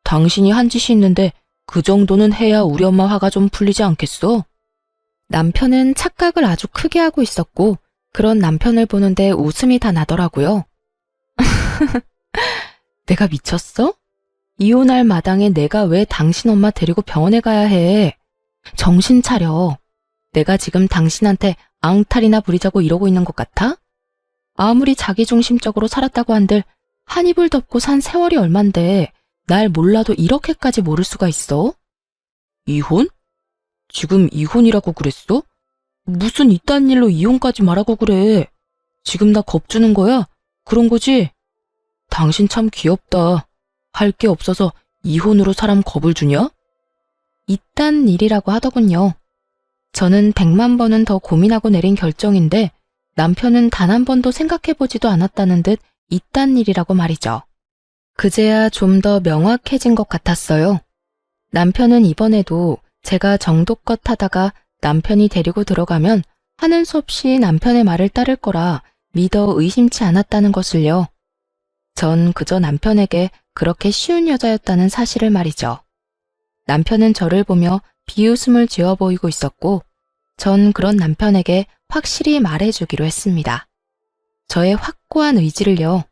당신이 한 짓이 있는데 그 정도는 해야 우리 엄마 화가 좀 풀리지 않겠어? 남편은 착각을 아주 크게 하고 있었고 그런 남편을 보는데 웃음이 다 나더라고요. 내가 미쳤어? 이혼할 마당에 내가 왜 당신 엄마 데리고 병원에 가야 해? 정신 차려. 내가 지금 당신한테 앙탈이나 부리자고 이러고 있는 것 같아? 아무리 자기중심적으로 살았다고 한들 한 입을 덮고 산 세월이 얼만데 날 몰라도 이렇게까지 모를 수가 있어? 이혼? 지금 이혼이라고 그랬어? 무슨 이딴 일로 이혼까지 말하고 그래. 지금 나 겁주는 거야? 그런 거지? 당신 참 귀엽다. 할 게 없어서 이혼으로 사람 겁을 주냐? 이딴 일이라고 하더군요. 저는 100만 번은 더 고민하고 내린 결정인데 남편은 단 한 번도 생각해보지도 않았다는 듯 이딴 일이라고 말이죠. 그제야 좀 더 명확해진 것 같았어요. 남편은 이번에도 제가 정도껏 하다가 남편이 데리고 들어가면 하는 수 없이 남편의 말을 따를 거라 믿어 의심치 않았다는 것을요. 전 그저 남편에게 그렇게 쉬운 여자였다는 사실을 말이죠. 남편은 저를 보며 비웃음을 지어 보이고 있었고 전 그런 남편에게 확실히 말해주기로 했습니다. 저의 확고한 의지를요.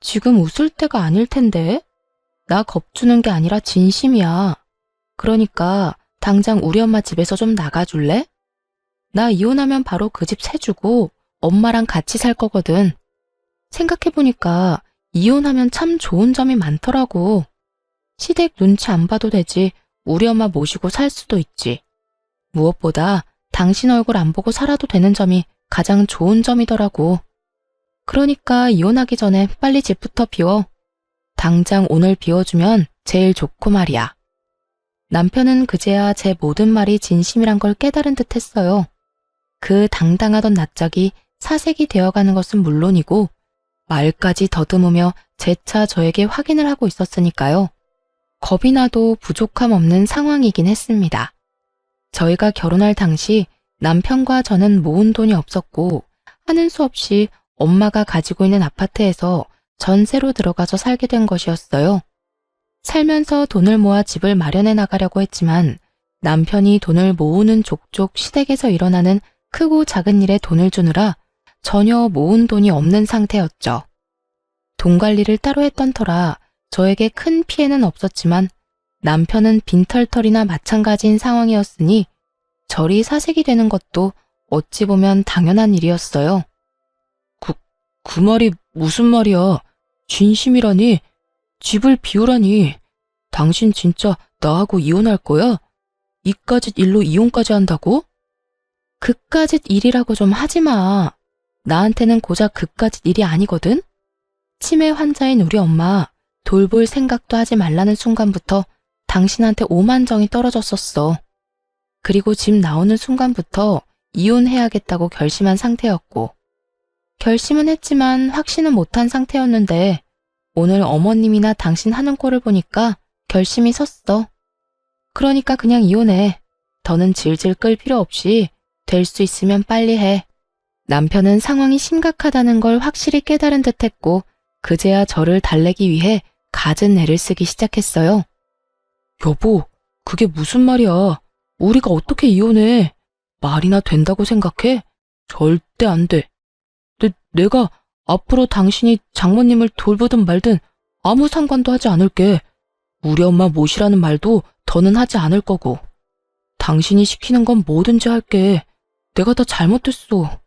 지금 웃을 때가 아닐 텐데? 나 겁주는 게 아니라 진심이야. 그러니까 당장 우리 엄마 집에서 좀 나가줄래? 나 이혼하면 바로 그 집 세주고 엄마랑 같이 살 거거든. 생각해보니까 이혼하면 참 좋은 점이 많더라고. 시댁 눈치 안 봐도 되지. 우리 엄마 모시고 살 수도 있지. 무엇보다 당신 얼굴 안 보고 살아도 되는 점이 가장 좋은 점이더라고. 그러니까 이혼하기 전에 빨리 집부터 비워. 당장 오늘 비워주면 제일 좋고 말이야. 남편은 그제야 제 모든 말이 진심이란 걸 깨달은 듯 했어요. 그 당당하던 낯짝이 사색이 되어가는 것은 물론이고 말까지 더듬으며 재차 저에게 확인을 하고 있었으니까요. 겁이 나도 부족함 없는 상황이긴 했습니다. 저희가 결혼할 당시 남편과 저는 모은 돈이 없었고 하는 수 없이 엄마가 가지고 있는 아파트에서 전세로 들어가서 살게 된 것이었어요. 살면서 돈을 모아 집을 마련해 나가려고 했지만 남편이 돈을 모으는 족족 시댁에서 일어나는 크고 작은 일에 돈을 주느라 전혀 모은 돈이 없는 상태였죠. 돈 관리를 따로 했던 터라 저에게 큰 피해는 없었지만 남편은 빈털털이나 마찬가지인 상황이었으니 저리 사색이 되는 것도 어찌 보면 당연한 일이었어요. 그 말이 무슨 말이야? 진심이라니? 집을 비우라니? 당신 진짜 나하고 이혼할 거야? 이까짓 일로 이혼까지 한다고? 그까짓 일이라고 좀 하지 마. 나한테는 고작 그까짓 일이 아니거든? 치매 환자인 우리 엄마 돌볼 생각도 하지 말라는 순간부터 당신한테 오만정이 떨어졌었어. 그리고 집 나오는 순간부터 이혼해야겠다고 결심한 상태였고 결심은 했지만 확신은 못한 상태였는데 오늘 어머님이나 당신 하는 꼴을 보니까 결심이 섰어. 그러니까 그냥 이혼해. 더는 질질 끌 필요 없이 될 수 있으면 빨리 해. 남편은 상황이 심각하다는 걸 확실히 깨달은 듯했고 그제야 저를 달래기 위해 갖은 애를 쓰기 시작했어요. 여보, 그게 무슨 말이야? 우리가 어떻게 이혼해? 말이나 된다고 생각해? 절대 안 돼. 내가 앞으로 당신이 장모님을 돌보든 말든 아무 상관도 하지 않을게. 우리 엄마 모시라는 말도 더는 하지 않을 거고. 당신이 시키는 건 뭐든지 할게. 내가 다 잘못했어.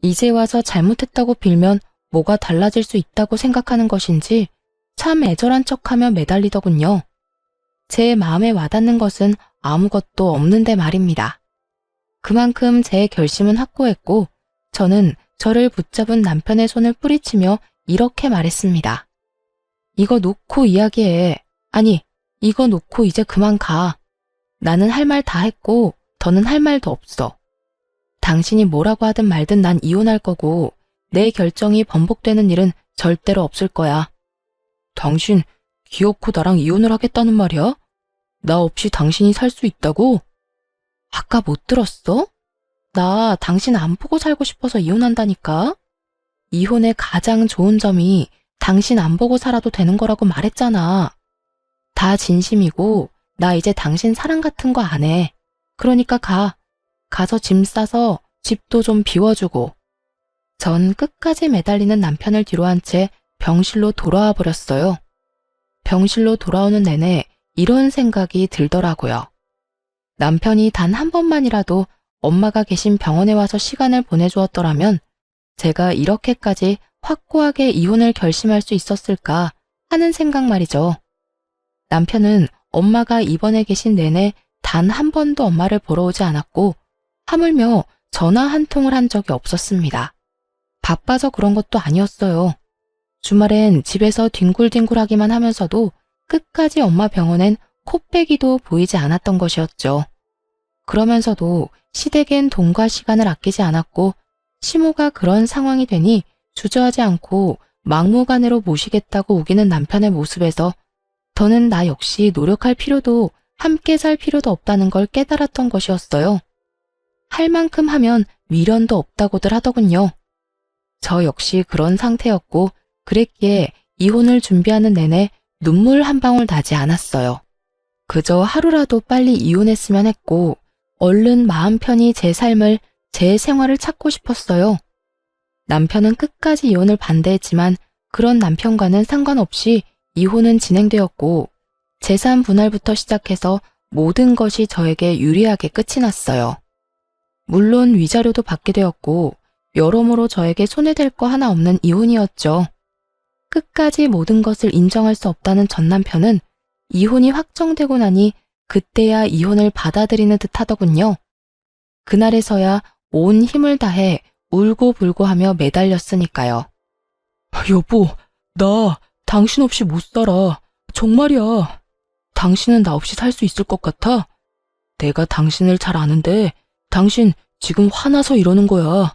이제 와서 잘못했다고 빌면 뭐가 달라질 수 있다고 생각하는 것인지 참 애절한 척하며 매달리더군요. 제 마음에 와닿는 것은 아무것도 없는데 말입니다. 그만큼 제 결심은 확고했고 저는 저를 붙잡은 남편의 손을 뿌리치며 이렇게 말했습니다. 이거 놓고 이야기해. 아니, 이거 놓고 이제 그만 가. 나는 할 말 다 했고 더는 할 말도 없어. 당신이 뭐라고 하든 말든 난 이혼할 거고 내 결정이 번복되는 일은 절대로 없을 거야. 당신 기어코 나랑 이혼을 하겠다는 말이야? 나 없이 당신이 살 수 있다고? 아까 못 들었어? 나 당신 안 보고 살고 싶어서 이혼한다니까? 이혼의 가장 좋은 점이 당신 안 보고 살아도 되는 거라고 말했잖아. 다 진심이고 나 이제 당신 사랑 같은 거 안 해. 그러니까 가. 가서 짐 싸서 집도 좀 비워주고. 전 끝까지 매달리는 남편을 뒤로 한 채 병실로 돌아와 버렸어요. 병실로 돌아오는 내내 이런 생각이 들더라고요. 남편이 단 한 번만이라도 엄마가 계신 병원에 와서 시간을 보내주었더라면 제가 이렇게까지 확고하게 이혼을 결심할 수 있었을까 하는 생각 말이죠. 남편은 엄마가 입원해 계신 내내 단 한 번도 엄마를 보러 오지 않았고 하물며 전화 한 통을 한 적이 없었습니다. 바빠서 그런 것도 아니었어요. 주말엔 집에서 뒹굴뒹굴하기만 하면서도 끝까지 엄마 병원엔 코빼기도 보이지 않았던 것이었죠. 그러면서도 시댁엔 돈과 시간을 아끼지 않았고 시모가 그런 상황이 되니 주저하지 않고 막무가내로 모시겠다고 우기는 남편의 모습에서 더는 나 역시 노력할 필요도 함께 살 필요도 없다는 걸 깨달았던 것이었어요. 할 만큼 하면 미련도 없다고들 하더군요. 저 역시 그런 상태였고 그랬기에 이혼을 준비하는 내내 눈물 한 방울 나지 않았어요. 그저 하루라도 빨리 이혼했으면 했고 얼른 마음 편히 제 삶을, 제 생활을 찾고 싶었어요. 남편은 끝까지 이혼을 반대했지만 그런 남편과는 상관없이 이혼은 진행되었고 재산 분할부터 시작해서 모든 것이 저에게 유리하게 끝이 났어요. 물론 위자료도 받게 되었고 여러모로 저에게 손해될 거 하나 없는 이혼이었죠. 끝까지 모든 것을 인정할 수 없다는 전 남편은 이혼이 확정되고 나니 그때야 이혼을 받아들이는 듯 하더군요. 그날에서야 온 힘을 다해 울고불고 하며 매달렸으니까요. 여보, 나 당신 없이 못 살아. 정말이야. 당신은 나 없이 살 수 있을 것 같아? 내가 당신을 잘 아는데 당신 지금 화나서 이러는 거야.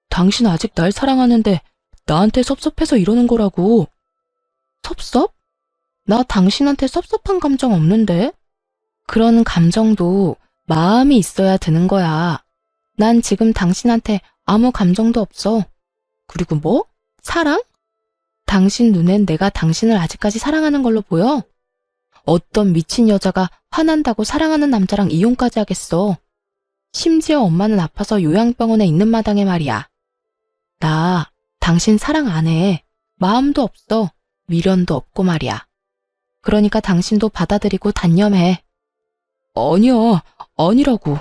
당신 아직 날 사랑하는데 나한테 섭섭해서 이러는 거라고. 섭섭? 나 당신한테 섭섭한 감정 없는데? 그런 감정도 마음이 있어야 드는 거야. 난 지금 당신한테 아무 감정도 없어. 그리고 뭐? 사랑? 당신 눈엔 내가 당신을 아직까지 사랑하는 걸로 보여? 어떤 미친 여자가 화난다고 사랑하는 남자랑 이혼까지 하겠어. 심지어 엄마는 아파서 요양병원에 있는 마당에 말이야. 나 당신 사랑 안 해. 마음도 없어. 미련도 없고 말이야. 그러니까 당신도 받아들이고 단념해. 아니야, 아니라고.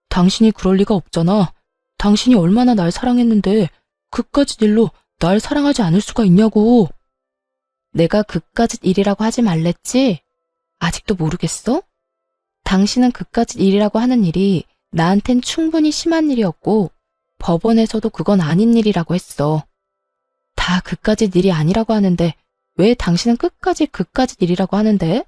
당신이 그럴 리가 없잖아. 당신이 얼마나 날 사랑했는데 그까짓 일로 날 사랑하지 않을 수가 있냐고. 내가 그까짓 일이라고 하지 말랬지? 아직도 모르겠어? 당신은 그까짓 일이라고 하는 일이 나한텐 충분히 심한 일이었고 법원에서도 그건 아닌 일이라고 했어. 다 그까짓 일이 아니라고 하는데 왜 당신은 끝까지 그까짓 일이라고 하는데?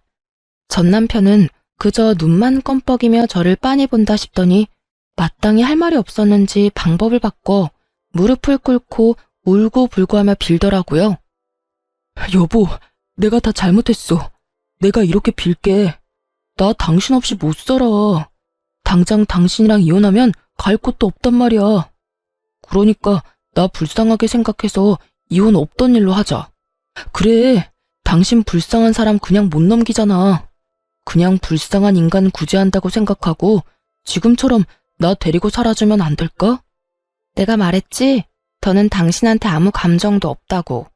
전 남편은 그저 눈만 껌뻑이며 저를 빤히 본다 싶더니 마땅히 할 말이 없었는지 방법을 바꿔 무릎을 꿇고 울고불고 하며 빌더라고요. 여보, 내가 다 잘못했어. 내가 이렇게 빌게. 나 당신 없이 못 살아. 당장 당신이랑 이혼하면 갈 곳도 없단 말이야. 그러니까 나 불쌍하게 생각해서 이혼 없던 일로 하자. 그래, 당신 불쌍한 사람 그냥 못 넘기잖아. 그냥 불쌍한 인간 구제한다고 생각하고 지금처럼 나 데리고 살아주면 안 될까? 내가 말했지? 더는 당신한테 아무 감정도 없다고.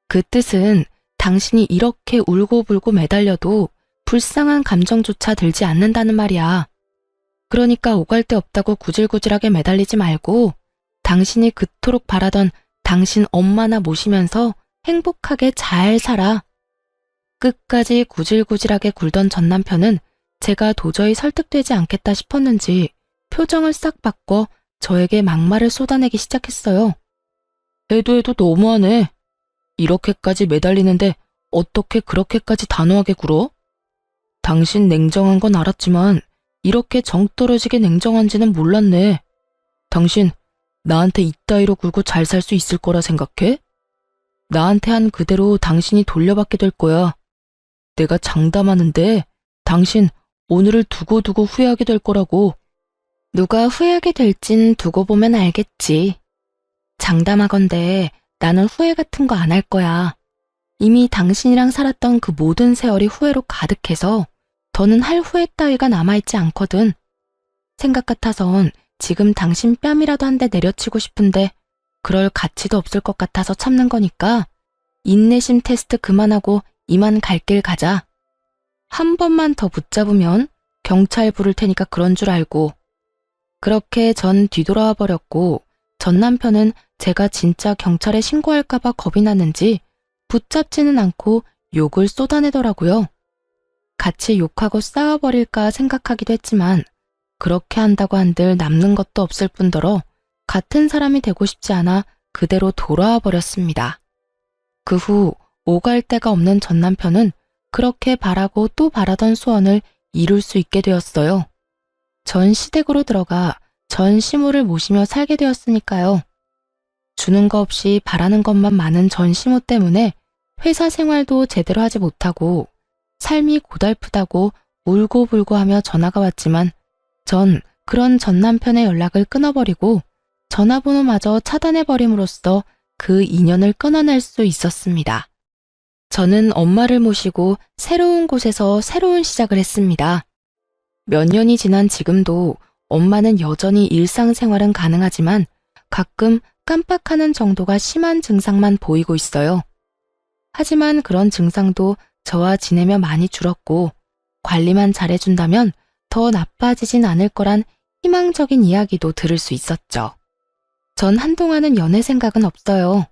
그 뜻은 당신이 이렇게 울고불고 매달려도 불쌍한 감정조차 들지 않는다는 말이야. 그러니까 오갈 데 없다고 구질구질하게 매달리지 말고 당신이 그토록 바라던 당신 엄마나 모시면서 행복하게 잘 살아. 끝까지 구질구질하게 굴던 전 남편은 제가 도저히 설득되지 않겠다 싶었는지 표정을 싹 바꿔 저에게 막말을 쏟아내기 시작했어요. 해도 너무하네. 이렇게까지 매달리는데 어떻게 그렇게까지 단호하게 굴어? 당신 냉정한 건 알았지만 이렇게 정 떨어지게 냉정한지는 몰랐네. 당신 나한테 이따위로 굴고 잘 살 수 있을 거라 생각해? 나한테 한 그대로 당신이 돌려받게 될 거야. 내가 장담하는데 당신 오늘을 두고두고 후회하게 될 거라고. 누가 후회하게 될진 두고 보면 알겠지. 장담하건대 나는 후회 같은 거 안 할 거야. 이미 당신이랑 살았던 그 모든 세월이 후회로 가득해서 더는 할 후회 따위가 남아있지 않거든. 생각 같아선 지금 당신 뺨이라도 한 대 내려치고 싶은데 그럴 가치도 없을 것 같아서 참는 거니까 인내심 테스트 그만하고 이만 갈 길 가자. 한 번만 더 붙잡으면 경찰 부를 테니까 그런 줄 알고. 그렇게 전 뒤돌아와 버렸고 전 남편은 제가 진짜 경찰에 신고할까봐 겁이 났는지 붙잡지는 않고 욕을 쏟아내더라고요. 같이 욕하고 싸워버릴까 생각하기도 했지만 그렇게 한다고 한들 남는 것도 없을 뿐더러 같은 사람이 되고 싶지 않아 그대로 돌아와 버렸습니다. 그 후 오갈 데가 없는 전 남편은 그렇게 바라고 또 바라던 소원을 이룰 수 있게 되었어요. 전 시댁으로 들어가 전 시모를 모시며 살게 되었으니까요. 주는 거 없이 바라는 것만 많은 전 시모 때문에 회사 생활도 제대로 하지 못하고 삶이 고달프다고 울고불고 하며 전화가 왔지만 전 그런 전 남편의 연락을 끊어버리고 전화번호마저 차단해버림으로써 그 인연을 끊어낼 수 있었습니다. 저는 엄마를 모시고 새로운 곳에서 새로운 시작을 했습니다. 몇 년이 지난 지금도 엄마는 여전히 일상생활은 가능하지만 가끔 깜빡하는 정도가 심한 증상만 보이고 있어요. 하지만 그런 증상도 저와 지내며 많이 줄었고 관리만 잘해준다면 더 나빠지진 않을 거란 희망적인 이야기도 들을 수 있었죠. 전 한동안은 연애 생각은 없어요.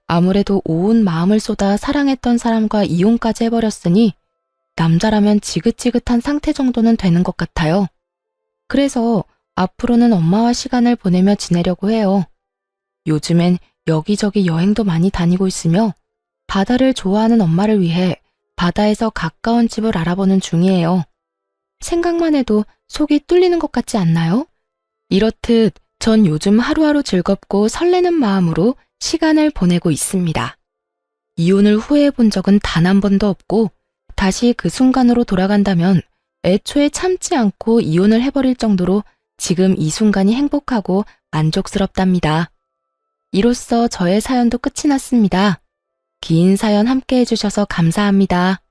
아무래도 온 마음을 쏟아 사랑했던 사람과 이혼까지 해버렸으니 남자라면 지긋지긋한 상태 정도는 되는 것 같아요. 그래서 앞으로는 엄마와 시간을 보내며 지내려고 해요. 요즘엔 여기저기 여행도 많이 다니고 있으며 바다를 좋아하는 엄마를 위해 바다에서 가까운 집을 알아보는 중이에요. 생각만 해도 속이 뚫리는 것 같지 않나요? 이렇듯 전 요즘 하루하루 즐겁고 설레는 마음으로 시간을 보내고 있습니다. 이혼을 후회해 본 적은 단 한 번도 없고 다시 그 순간으로 돌아간다면 애초에 참지 않고 이혼을 해버릴 정도로 지금 이 순간이 행복하고 만족스럽답니다. 이로써 저의 사연도 끝이 났습니다. 긴 사연 함께 해주셔서 감사합니다.